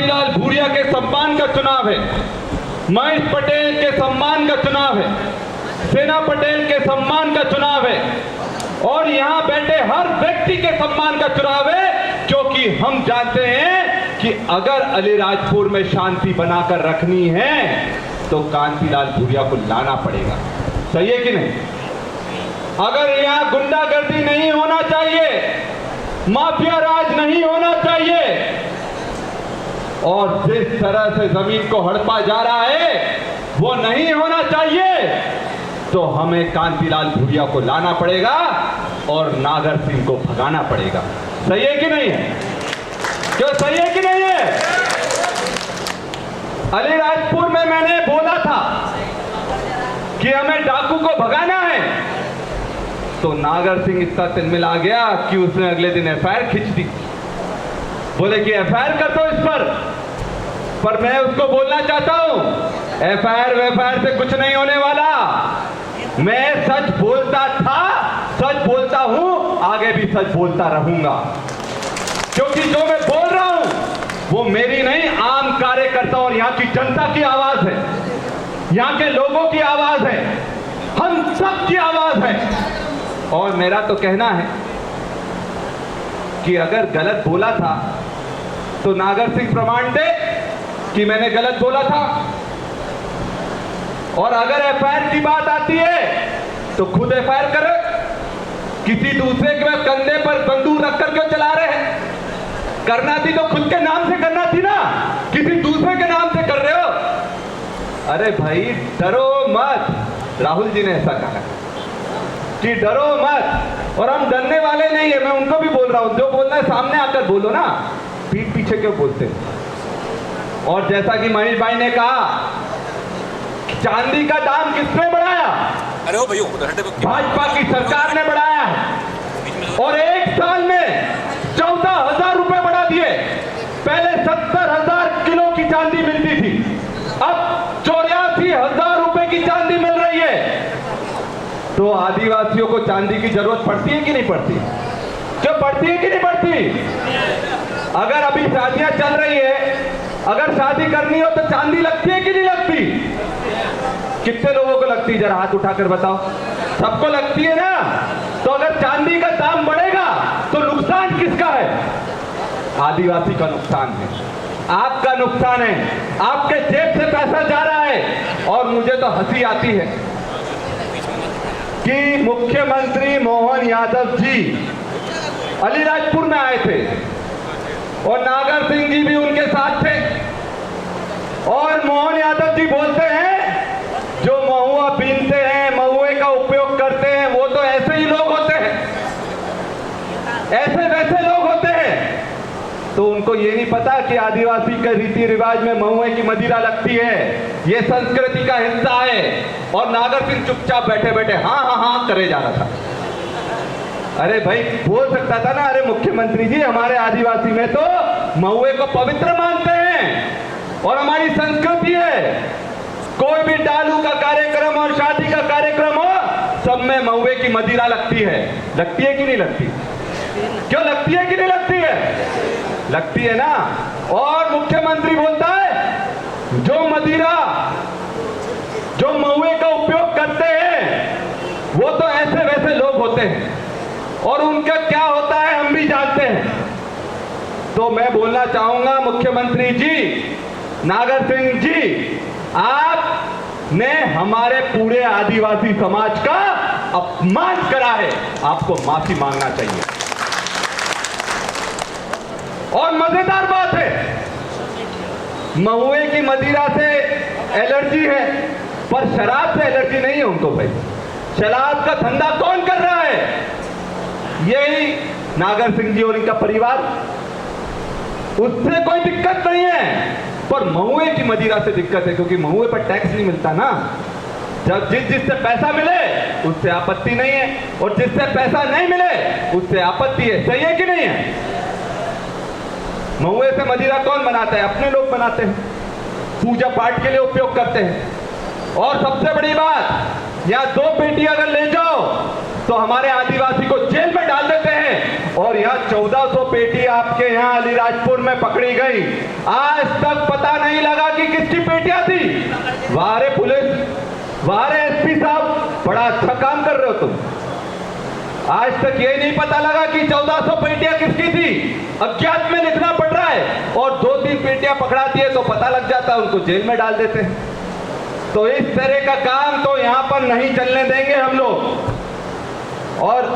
कांतिलाल भूरिया के सम्मान का चुनाव है, महेश पटेल के सम्मान का चुनाव है, सेना पटेल के सम्मान का चुनाव है और यहां बैठे हर व्यक्ति के सम्मान का चुनाव है, क्योंकि हम जानते हैं कि अगर अलीराजपुर में शांति बनाकर रखनी है तो कांतिलाल भूरिया को लाना पड़ेगा। सही है कि नहीं? अगर यहां गुंडागर्दी नहीं होना चाहिए, माफिया राज नहीं होना चाहिए और जिस तरह से जमीन को हड़पा जा रहा है वो नहीं होना चाहिए, तो हमें कांतिलाल भूरिया को लाना पड़ेगा और नागर सिंह को भगाना पड़ेगा। सही है कि नहीं है? क्यों सही है कि नहीं है? अलीराजपुर में मैंने बोला था कि हमें डाकू को भगाना है, तो नागर सिंह इतना तिलमिला गया कि उसने अगले दिन एफआईआर खींच दी। बोले कि एफआईआर कर दो इस पर मैं उसको बोलना चाहता हूं एफआईआर से कुछ नहीं होने वाला। मैं सच बोलता था, सच बोलता हूं, आगे भी सच बोलता रहूंगा, क्योंकि जो मैं बोल रहा हूं वो मेरी नहीं, आम कार्यकर्ता और यहां की जनता की आवाज है, यहां के लोगों की आवाज है, हम सब की आवाज है। और मेरा तो कहना है कि अगर गलत बोला था तो नागर सिंह प्रमाण दे कि मैंने गलत बोला था, और अगर एफआईआर की बात आती है तो खुद एफआईआर करे। किसी दूसरे के कंधे पर बंदूक रखकर क्यों चला रहे हैं? करना थी तो खुद के नाम से करना थी ना, किसी दूसरे के नाम से कर रहे हो। अरे भाई डरो मत, राहुल जी ने ऐसा कहा कि डरो मत, और हम डरने वाले नहीं है। मैं उनको भी बोल रहा हूं, जो बोलना है सामने आकर बोलो ना, पीठ पीछे क्यों बोलते? और जैसा कि महेश भाई ने कहा, चांदी का दाम किसने बढ़ाया? अरे ओ भैया, भाजपा की सरकार ने बढ़ाया है और एक साल में 14,000 रुपए बढ़ा दिए। पहले 70,000 किलो की चांदी मिलती थी, अब 84,000 रुपए की चांदी मिल रही है। तो आदिवासियों को चांदी की जरूरत पड़ती है कि नहीं पड़ती? क्यों पड़ती है कि नहीं पड़ती? अगर अभी शादियां चल रही है, अगर शादी करनी हो तो चांदी लगती है कि नहीं लगती? कितने लोगों को लगती है? जरा हाथ उठाकर बताओ। सबको लगती है ना? तो अगर चांदी का दाम बढ़ेगा तो नुकसान किसका है? आदिवासी का नुकसान है, आपका नुकसान है, आपके जेब से पैसा जा रहा है। और मुझे तो हंसी आती है कि मुख्यमंत्री मोहन यादव जी अलीराजपुर में आए थे और नागर सिंह जी भी उनके साथ थे, और मोहन यादव जी बोलते हैं जो महुआ बीनते हैं, महुए का उपयोग करते हैं, वो तो ऐसे ही लोग होते हैं, ऐसे वैसे लोग होते हैं। तो उनको ये नहीं पता कि आदिवासी के रीति रिवाज में महुए की मदिरा लगती है, ये संस्कृति का हिस्सा है। और नागर सिंह चुपचाप बैठे बैठे हाँ हाँ हाँ करे जा रहा था। अरे भाई बोल सकता था ना, अरे मुख्यमंत्री जी हमारे आदिवासी में तो महुए को पवित्र मानते हैं और हमारी संस्कृति है, कोई भी डालू का कार्यक्रम और शादी का कार्यक्रम हो, सब में महुए की मदिरा लगती है। लगती है कि नहीं लगती? क्यों लगती है कि नहीं लगती है? लगती है ना। और मुख्यमंत्री बोलता है जो मदिरा, जो महुए का उपयोग करते हैं वो तो ऐसे वैसे लोग होते हैं और उनका क्या होता है हम भी जानते हैं। तो मैं बोलना चाहूंगा मुख्यमंत्री जी, नागर सिंह जी, आपने हमारे पूरे आदिवासी समाज का अपमान करा है, आपको माफी मांगना चाहिए। और मजेदार बात है, महुए की मदिरा से एलर्जी है पर शराब से एलर्जी नहीं है उनको। भाई शराब का धंधा कौन कर रहा है? यही नागर सिंह जी और इनका परिवार। उससे कोई दिक्कत नहीं है, पर महुए की मदिरा से दिक्कत है, क्योंकि महुए पर टैक्स नहीं मिलता ना। जब जिससे पैसा मिले उससे आपत्ति नहीं है, और जिससे पैसा नहीं मिले उससे आपत्ति है। सही है कि नहीं है? महुए से मदिरा कौन बनाता है? अपने लोग बनाते हैं, पूजा पाठ के लिए उपयोग करते हैं। और सबसे बड़ी बात, यहाँ 2 पेटी अगर ले जाओ तो हमारे आदिवासी को जेल में डाल देते हैं और यहाँ 1400 पेटी आपके यहाँ अलीराजपुर में पकड़ी गई। आज तक पता नहीं लगा कि किसकी पेटियां थी। वारे पुलिस, वारे एसपी साहब, बड़ा अच्छा काम कर रहे हो तुम। आज तक ये नहीं पता लगा कि 1400 पेटियां किसकी थी। अज्ञात में लिखना पड़ रहा है और 2-3 पेटियां पकड़ाती है तो पता लग जाता है, उनको जेल में डाल देते हैं। तो इस तरह का काम तो यहां पर नहीं चलने देंगे हम लोग। और